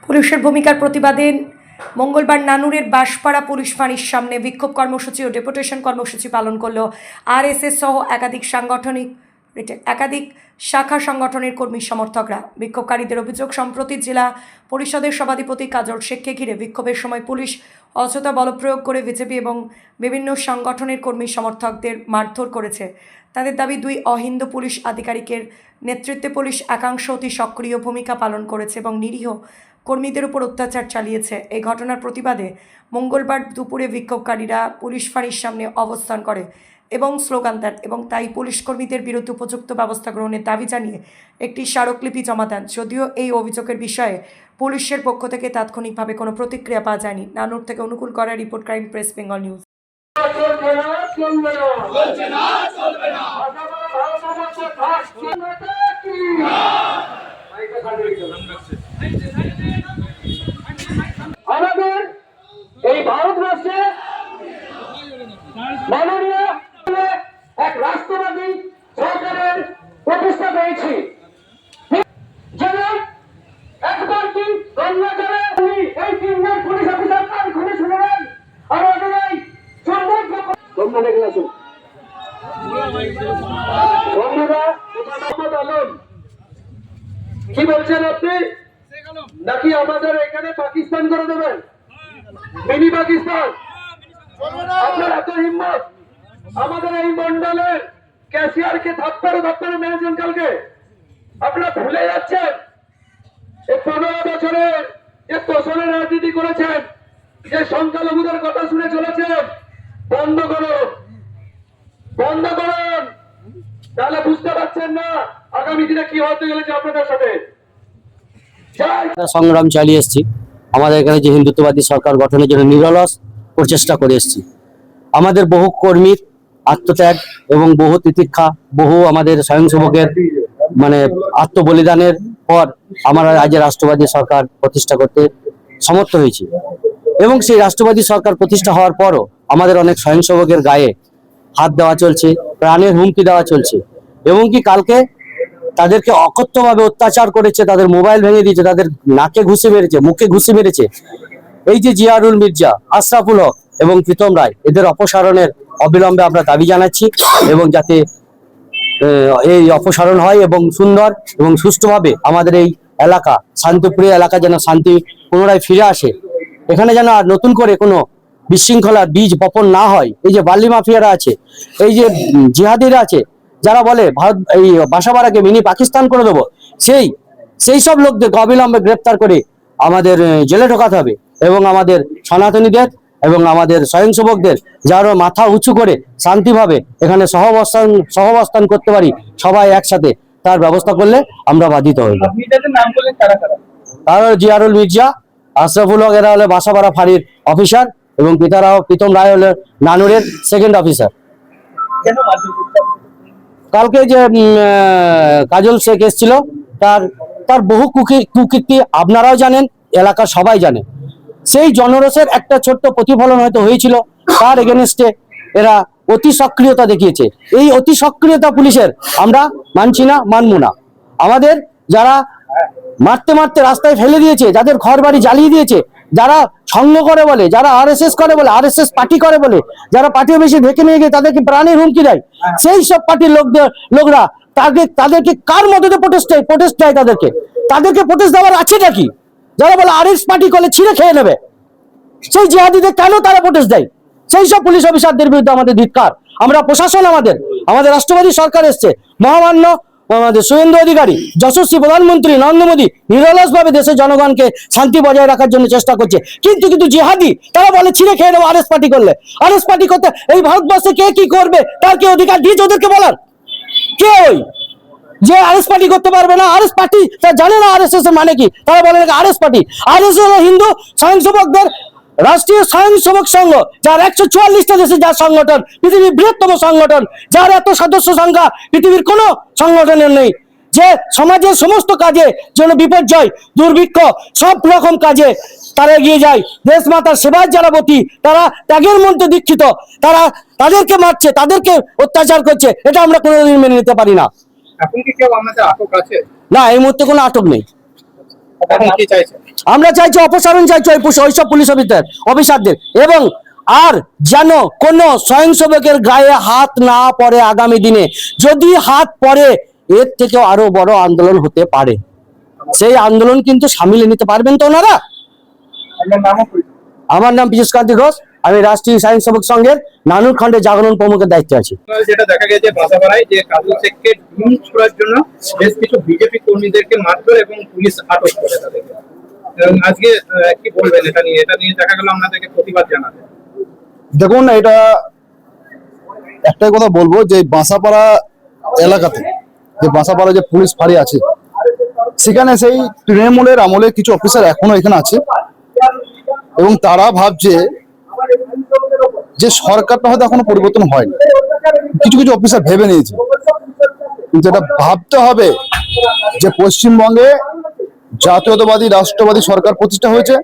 পুলিশের ভূমিকার প্রতিবাদে মঙ্গলবার নানুরের বাঁশপাড়া পুলিশ ফাঁড়ির সামনে বিক্ষোভ কর্মসূচি ও ডেপুটেশন কর্মসূচি পালন করল আরএসএস সহ একাধিক শাখা সংগঠনের কর্মী সমর্থকরা। বিক্ষোভকারীদের অভিযোগ, সম্প্রতি জেলা পরিষদের সভাধিপতি কাজল শেখকে ঘিরে বিক্ষোভের সময় পুলিশ অযথা বলপ্রয়োগ করে বিজেপি এবং বিভিন্ন সংগঠনের কর্মী সমর্থকদের মারধর করেছে। তাদের দাবি, দুই অহিন্দু পুলিশ আধিকারিকের নেতৃত্বে পুলিশ একাংশ অতি সক্রিয় ভূমিকা পালন করেছে এবং নিরীহ কর্মীদের উপর অত্যাচার চালিয়েছে। এই ঘটনার প্রতিবাদে মঙ্গলবার দুপুরে বিক্ষোভকারীরা পুলিশ ফাঁড়ির সামনে অবস্থান করে এবং স্লোগান দেন এবং তাই পুলিশ কর্মীদের বিরুদ্ধে উপযুক্ত ব্যবস্থা গ্রহণের দাবি জানিয়ে একটি স্মারকলিপি জমা দেন। যদিও এই অভিযোগের বিষয়ে পুলিশের পক্ষ থেকে তাৎক্ষণিকভাবে কোনো প্রতিক্রিয়া পাওয়া যায়নি। নানুর থেকে অনুকূল করা report, crime press Bengal news. আমাদের এই ভারতবর্ষে মাননীয় এক রাষ্ট্রবাদী সরকারের প্রতিষ্ঠা পেয়েছি, যেমন একবার কি গঙ্গাজলে এই তিনজন পুলিশ অফিসার তার খুলে শুনবেন আমাদের এই বন্ধুরা। কি বলছেন আপনি? নাকি আমাদের এখানে পাকিস্তান করে দেবেন, মিনি পাকিস্তান? আপনার এত হিম্মত আমাদের এই মন্ডলের ক্যাশিয়ারকে ধাপ্পারে মেরেছেন কালকে। আপনারা ভুলে যাচ্ছেন এই 15 বছরের যে তোষণের রাজনীতি করেছেন, যে সংখ্যালঘুদের কথা শুনে চলেছেন। বন্ধ করুন, বন্ধ করুন, তাহলে বুঝতে পারছেন না আগামী দিনে কি হতে চলেছে আপনাদের সাথে। সংগ্রাম চালিয়ে এসেছি। আমাদের এখানে যে হিন্দুত্ববাদী সরকার গঠনের জন্য নিরলস প্রচেষ্টা করে এসেছি। আমাদের বহু কর্মীর আত্মত্যাগ এবং বহু তিতিক্ষা, বহু আমাদের স্বয়ংসেবকের আত্মবলিদানের পর আমরা আজ রাষ্ট্রবাদী সরকার প্রতিষ্ঠা করতে সমর্থ হয়েছি। এবং সেই রাষ্ট্রবাদী সরকার প্রতিষ্ঠা হওয়ার পরও আমাদের অনেক স্বয়ংসেবকের গায়ে হাত দেওয়া চলছে, প্রাণের হুমকি দেওয়া চলছে। এবং কি কালকে তাদেরকে অকথ্যভাবে অত্যাচার করেছে, তাদের মোবাইল ভেঙে দিয়েছে, তাদের নাকে ঘুষি মেরেছে, মুখে ঘুষি মেরেছে। এই যে জিয়ারুল মির্জা, আশরাফুল হক এবং প্রীতম রায়, এদের অপসারণের অবিলম্বে আমরা দাবি জানাচ্ছি এবং যাতে এই অপসারণ হয় এবং সুন্দর এবং সুষ্ঠুভাবে আমাদের এই এলাকা, শান্তিপ্রিয় এলাকা, যেন শান্তি পুনরায় ফিরে আসে। এখানে যেন আর নতুন করে কোনো বিশৃঙ্খলার বীজ বপন না হয়। এই যে বালি মাফিয়ারা আছে, এই যে জিহাদিরা আছে, যারা বলে ভারত এই বাসাবাড়াকে মিনি পাকিস্তান করে দেবো, সেই সব লোকদেরকে অবিলম্বে গ্রেপ্তার করে আমাদের জেলে ঢোকাতে হবে এবং আমাদের সনাতনীদের এবং আমাদের স্বয়ংসেবকদের যারা মাথা উঁচু করে শান্তিভাবে এখানে সহাবস্থান করতে পারি সবাই একসাথে, তার ব্যবস্থা করলে আমরা বাধিত হইব। তারা জিয়ারুল মির্জা, আশরাফুল হক, এরা হলে বাসাবাড়া ফাঁড়ির অফিসার এবং প্রীতম রায় হলে নানুরের সেকেন্ড অফিসার। কালকে যে কাজল শেখ এসেছিল, তার বহু কুকীর্তি আপনারাও জানেন, এলাকার সবাই জানে। সেই জনরোষের একটা ছোট্ট প্রতিফলন হয়তো হয়েছিল, তার এগেনস্টে এরা অতি সক্রিয়তা দেখিয়েছে। এই অতি সক্রিয়তা পুলিশের আমরা মানছি না, মানব না। আমাদের যারা মারতে মারতে রাস্তায় ফেলে দিয়েছে, যাদের ঘর বাড়ি জ্বালিয়ে দিয়েছে, যারা সঙ্গ করে বলে, যারা আরএসএস করে বলে, আরএসএস পার্টি করে বলে, যারা পার্টি বেশি ঢেকে নিয়ে গিয়ে তাদেরকে প্রাণের হুমকি দেয়, সেই সব পার্টির লোকরা তাদেরকে কার মদতে প্রোটেস্ট দেয়? তাদেরকে প্রোটেস্ট দেওয়ার আছে নাকি? যারা বলে আরএস পার্টি করলে ছিঁড়ে খেয়ে নেবে, সেই জিহাদিদের কেন তারা প্রোটেস্ট দেয়? সেই সব পুলিশ অফিসারদের বিরুদ্ধে আমাদের ধিক্কার। আমরা প্রশাসন, আমাদের রাষ্ট্রবাদী সরকার এসছে, মহামান্য আমাদের শুভেন্দু অধিকারী, যশস্বী প্রধানমন্ত্রী নরেন্দ্র মোদী নিরলস ভাবে দেশের জনগণকে শান্তি বজায় রাখার জন্য চেষ্টা করছে। কিন্তু জিহাদি তারা বলে ছিঁড়ে খেয়ে নেবো আরএস পার্টি করলে। আরএস পার্টি করতে এই ভারতবর্ষে কে কি করবে তার কি অধিকার দিয়েছে ওদেরকে বলার? কে ওই যে আরএস পার্টি করতে পারবে না? আরএস পার্টি তারা জানে না আরএসএস এর মানে কি, তারা বলে আরএস পার্টি। আরএসএস হলো হিন্দু স্বয়ংসেবকদের রাষ্ট্রীয় স্বয়ংসেবক সংঘ, যার 144টা দেশে যার সংগঠন, পৃথিবীর বৃহত্তম সংগঠন, যার এত সদস্য সংখ্যা পৃথিবীর কোনো সংগঠনের নেই, যে সমাজের সমস্ত কাজে যেন বিপর্যয়, দুর্ভিক্ষ, সব রকম কাজে তারা এগিয়ে যায়। দেশ মাতার সেবায় যারা বতী, তারা ত্যাগের মধ্যে দীক্ষিত, তাদেরকে মারছে, তাদেরকে অত্যাচার করছে, এটা আমরা কোনোদিন মেনে নিতে পারি না। এখন কি কেউ আমাদের আটক আছে? না, এই মুহূর্তে কোনো আটক নেই। এখন কি চাইছেন? আমরা চাইছি অপসারণ চাইছি ওইসব পুলিশ অফিসারদের, এবং আর যেন কোনো স্বয়ংসেবকের গায়ে হাত না পড়ে আগামী দিনে। যদি হাত পড়ে এর থেকেও আরো বড় আন্দোলন হতে পারে। সেই আন্দোলন কিন্তু সামিল নিতে পারবেন তো ওনারা? আপনার নামও পরিচয়? আমার নাম পীযুষ কান্তি ঘোষ, আমি রাষ্ট্রীয় স্বয়ংসেবক সংঘের নানুর খণ্ডে জাগরণ প্রমুখের দায়িত্বে আছি। যেটা দেখা গেছে বাসাপাড়ায় যে কাজল শেখকে ডিম ছোড়ার জন্য বেশ কিছু বিজেপি কর্মীদেরকে মারধর এবং পুলিশ আটক করে তাদেরকে। এবং আজকে কি বলবেন এটা নিয়ে? এটা নিয়ে দেখা গেল আপনাদেরকে প্রতিবাদ জানাতে। দেখুন, এটা একটাই কথা বলবো যে বাসাপাড়া এলাকাতে যে বাসাপাড়া যে পুলিশ ফাঁড়ি আছে, সেখানে সেই তৃণমূলের আমলে কিছু অফিসার এখনো এখানে আছে, এবং তারা ভাবছে যে সরকারটা হয়তো এখনো পরিবর্তন হয়নি। কিছু কিছু অফিসার ভেবে নিয়েছে, কিন্তু এটা ভাবতে হবে যে পশ্চিমবঙ্গে জাতীয়তাবাদী রাষ্ট্রবাদী সরকার প্রতিষ্ঠা হয়েছে,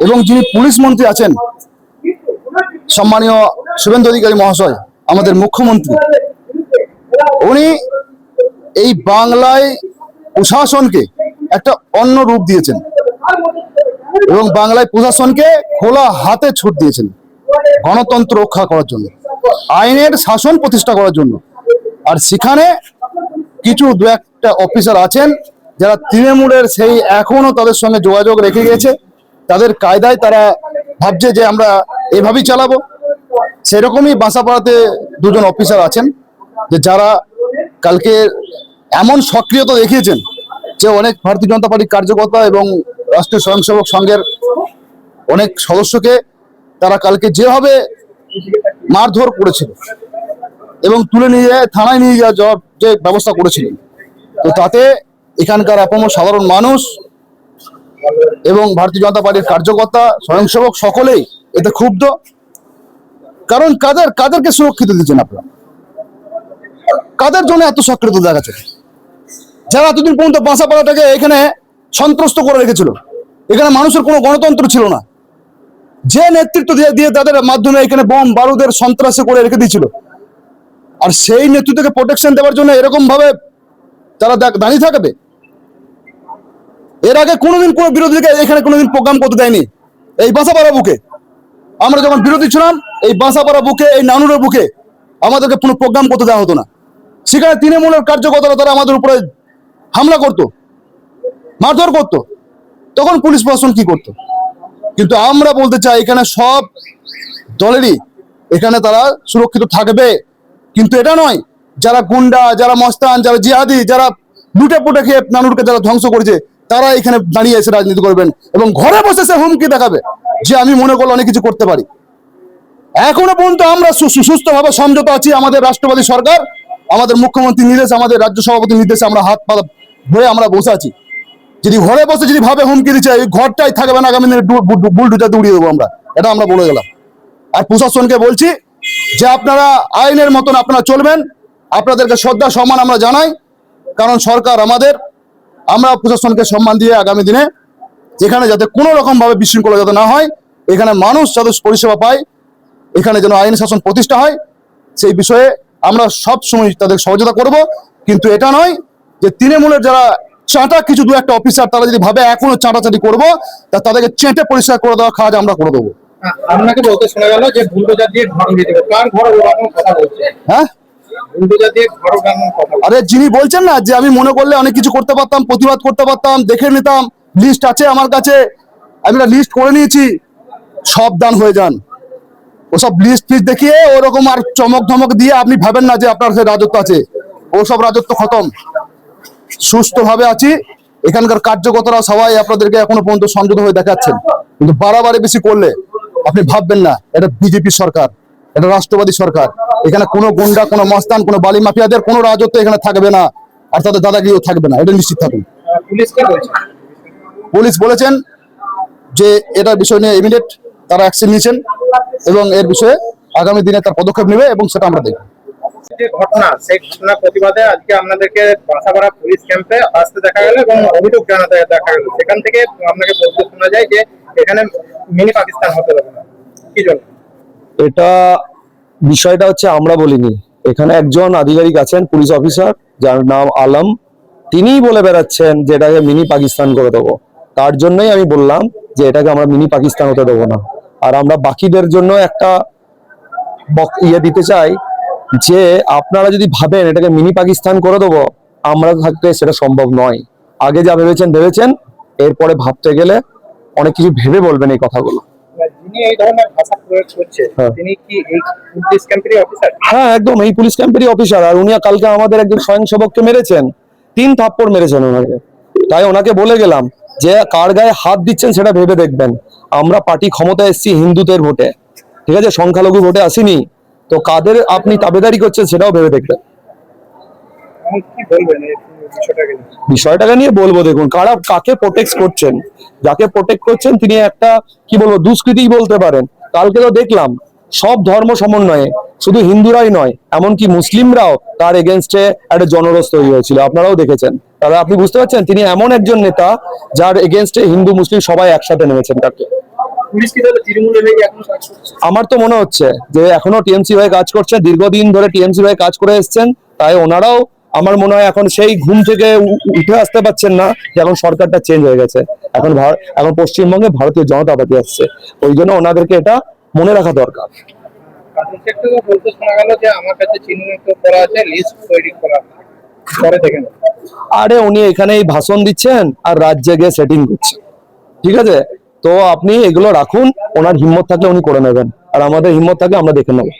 এবং যিনি পুলিশ মন্ত্রী আছেন সম্মানীয় শুভেন্দু অধিকারী মহাশয়, আমাদের মুখ্যমন্ত্রী, উনি এই বাংলায় প্রশাসনকে একটা অন্য রূপ দিয়েছেন এবং বাংলায় প্রশাসনকে খোলা হাতে ছুট দিয়েছেন গণতন্ত্র রক্ষা করার জন্য, আইনের শাসন প্রতিষ্ঠা করার জন্য। আর সেখানে কিছু দু একটা অফিসার আছেন যারা তৃণমূলের সেই এখনো তাদের সঙ্গে যোগাযোগ রেখে গেছে, তাদের কায়দায় তারা ভাবছে যে আমরা এভাবেই চালাবো। সেরকমই বাসাপাড়াতে দুজন অফিসার আছেন যে যারা কালকে এমন সক্রিয়তা দেখিয়েছেন যে অনেক ভারতীয় জনতা পার্টির কার্যকর্তা এবং রাষ্ট্রীয় স্বয়ংসেবক সংঘের অনেক সদস্যকে তারা কালকে যেভাবে মারধর করেছিল এবং তুলে নিয়ে থানায় নিয়ে যাওয়ার যে ব্যবস্থা করেছিলেন, তো তাতে এখানকার আপামর সাধারণ মানুষ এবং ভারতীয় জনতা পার্টির কার্যকর্তা স্বয়ংসেবক সকলেই এতে ক্ষুব্ধ। কারণ কাদেরকে সুরক্ষিত দিচ্ছেন আপনারা? কাদের জন্য এত সক্রিয়তা দেখাচ্ছে? যারা এতদিন পর্যন্ত বাসাপাড়াটাকে এখানে সন্ত্রস্ত করে রেখেছিল, এখানে মানুষের কোনো গণতন্ত্র ছিল না, যে নেতৃত্ব দিয়ে তাদের মাধ্যমে এখানে বোম বারুদের সন্ত্রাসে করে রেখে দিয়েছিল, আর সেই নেতৃত্বকে প্রোটেকশন দেওয়ার জন্য এরকম ভাবে তারা দাঁড়িয়ে থাকবে? এর আগে কোনোদিন কোনো বিরোধীকে এখানে কোনোদিন প্রোগ্রাম করতে দেয়নি। এই বাসাপাড়া বুকে আমরা যখন বিরোধী ছিলাম, এই বাসাপাড়া বুকে, এই নানুরের বুকে আমাদেরকে কোনো প্রোগ্রাম করতে দেওয়া হতো না। সেখানে তৃণমূলের কার্যকর্তারা তারা আমাদের উপরে হামলা করতো, মারধর করতো, তখন পুলিশ প্রশাসন কি করতো? কিন্তু আমরা বলতে চাই এখানে সব দলেরই এখানে তারা সুরক্ষিত থাকবে, কিন্তু এটা নয় যারা গুন্ডা, যারা মস্তান, যারা জিহাদি, যারা লুটে পুটে খেয়ে নানুরকে যারা ধ্বংস করেছে, তারা এখানে দাঁড়িয়ে এসে রাজনীতি করবেন এবং ঘরে বসে সে হুমকি দেখাবে যে আমি মনে করলে অনেক কিছু করতে পারি। এখনো পর্যন্ত আমরা সুস্থভাবে সমঝোতা আছি। আমাদের রাষ্ট্রবাদী সরকার, আমাদের মুখ্যমন্ত্রী নির্দেশ, আমাদের রাজ্য সভাপতির নির্দেশে আমরা হাত পা ধরে আমরা বসে আছি। যদি ঘরে বসে যদি ভাবে হুমকি দিচ্ছে, এই ঘরটাই থাকবে না, আগামী দিনে বুলডুজাতে উড়িয়ে দেবো আমরা, এটা আমরা বলে গেলাম। আর প্রশাসনকে বলছি যে আপনারা আইনের মতন আপনারা চলবেন, আপনাদেরকে শ্রদ্ধা সম্মান আমরা জানাই, কারণ সরকার আমাদের, আমরা প্রশাসনকে সম্মান দিয়ে আগামী দিনে এখানে যাতে কোনো রকম ভাবে বিশৃঙ্খলা যাতে না হয়, এখানে মানুষ যাতে পরিষেবা পায়, এখানে যেন আইন শাসন প্রতিষ্ঠা হয়, সেই বিষয়ে আমরা সব সময় তাদের সহযোগিতা করব। কিন্তু এটা নয় যে তৃণমূলের যারা চাঁটা কিছু দু একটা অফিসার তারা যদি ভাবে এখনো চাঁটাচাঁটি করবো, তা তাদেরকে চেটে পরিষ্কার করে দেওয়া কাজ আমরা করে দেবো। আপনাকে বলতে শোনা গেল যে বুলডোজার দিয়ে ঘর উড়িয়ে দেবে। কার ঘর ওড়ানোর কথা বলছে? হ্যাঁ, বুলডোজার দিয়ে ঘর ওড়ানোর কথা। আরে যিনি বলছেন না যে আমি মনে করলে অনেক কিছু করতে পারতাম, প্রতিবাদ করতে পারতাম, দেখে নিতাম, লিস্ট আছে আমার কাছে, আমি একটা লিস্ট করে নিয়েছি, সব দান হয়ে যান। ওসব লিস্ট ফিস্ট দেখিয়ে ওরকম আর চমক ধমক দিয়ে আপনি ভাবেন না যে আপনার সে রাজত্ব আছে, ওসব রাজত্ব খতম। সুস্থভাবে আছি, এখানকার কার্যকর্তারা সবাই আপনাদেরকে এখনো পর্যন্ত সংযত হয়ে দেখাচ্ছেন, কিন্তু বাড়াবাড়ি বেশি করলে আপনি ভাববেন না এটা বিজেপি সরকার, এটা রাষ্ট্রবাদী সরকার। এখানে কোনো গুন্ডা, কোনো মস্তান, কোনো বালি মাফিয়াদের কোনো রাজত্ব এখানে থাকবে না, আর তাদের দাদাগিরিও থাকবে না, এটা নিশ্চিত থাকুন। পুলিশ কি বলছে? পুলিশ বলেছেন যে এটার বিষয় নিয়ে ইমিডিয়েট তারা অ্যাকশন নিয়েছেন এবং এর বিষয়ে আগামী দিনে তার পদক্ষেপ নেবে, এবং সেটা আমরা দেখব। যে ঘটনা, সেই ঘটনার প্রতিবাদে আজকে আপনাদেরকে বাসাপাড়া পুলিশ ক্যাম্পে আসতে দেখা গেল এবং অভিযোগ জানাতে দেখা গেল। সেখান থেকে আপনাকে বলতে শোনা যায় যে এখানে মিনি পাকিস্তান হতে দেবে না, কি জন্য? এটা বিষয়টা হচ্ছে আমরা বলিনি, এখানে একজন আধিকারিক আছেন পুলিশ অফিসার যার নাম আলম, তিনিই বলে বেড়াচ্ছেন যে এটাকে মিনি পাকিস্তান করে দেবো। তার জন্যই আমি বললাম যে এটাকে আমরা মিনি পাকিস্তান হতে দেবো না। আর আমরা বাকিদের জন্য একটা ইয়ে দিতে চাই যে আপনারা যদি ভাবেন এটাকে মিনি পাকিস্তান করে দেবো, আমরা থাকতে সেটা সম্ভব নয়। আগে যা ভেবেছেন, এরপরে ভাবতে গেলে অনেক কিছু ভেবে বলবেন এই কথাগুলো। যিনি এই ধরনের ভাষা প্রয়োগ করছে হ্যাঁ। তিনি কি এই পুলিশ ক্যাম্পেরই অফিসার? হ্যাঁ, একদম এই পুলিশ ক্যাম্পেরই অফিসার। আর উনি কালকে আমাদের একজন স্বয়ংসেবককে মেরেছেন, 3 থাপ্পড় মেরেছেন ওনাকে। তাই ওনাকে বলে গেলাম যে কার গায়ে হাত দিচ্ছেন সেটা ভেবে দেখবেন। আমরা পার্টি ক্ষমতায় এসেছি হিন্দুদের ভোটে, ঠিক আছে, সংখ্যালঘু ভোটে আসিনি। তো কাদের আপনি তাবেদারি করছেন সেটাও ভেবে দেখবেন। এখন কি বলবেন এই বিষয়টাকে নিয়ে? বিষয়টাকে নিয়ে বলবো, দেখুন কাকে প্রোটেক্ট করছেন। যাকে প্রোটেক্ট করছেন তিনি একটা কি বলবো দুষ্কৃতী বলতে পারেন। কালকে তো দেখলাম সব ধর্ম সমন্বয়ে, শুধু হিন্দুরাই নয় এমনকি মুসলিমরাও তার এগেনস্টে একটা জনরোষ তৈরি হয়েছিল, আপনারাও দেখেছেন। তাহলে আপনি বুঝতে পারছেন তিনি এমন একজন নেতা যার এগেনস্টে হিন্দু মুসলিম সবাই একসাথে নেমেছেন তাকে। পুলিশ কি তাহলে তৃণমূলের হয়ে এখনো কাজ করছে? আমার তো মনে হচ্ছে যে এখনো টিএমসি হয়ে কাজ করছে, দীর্ঘদিন ধরে টিএমসি হয়ে কাজ করে এসেছেন। তাই ওনারাও আমার মনে হয় এখন সেই ঘুম থেকে উঠে আসতে পারছেন না যে এখন সরকারটা চেঞ্জ হয়ে গেছে, এখন পশ্চিমবঙ্গে ভারতীয় জনতা পার্টি আসছে। ওই জন্য ওনাদেরকে এটা মনে রাখা দরকার। কাজল শেখ থেকে বলতে শোনা গেল যে আমার কাছে চিহ্নিত করা আছে, লিস্ট তৈরি করা পরে দেখেন। আরে উনি এখানে এই ভাষণ দিচ্ছেন আর রাজ্যে গিয়ে সেটিং করছেন, ঠিক আছে। তো আপনি এগুলো রাখুন, ওনার হিম্মত থাকলে উনি করে নেবেন, আর আমাদের হিম্মত থাকলে আমরা দেখে নেবো।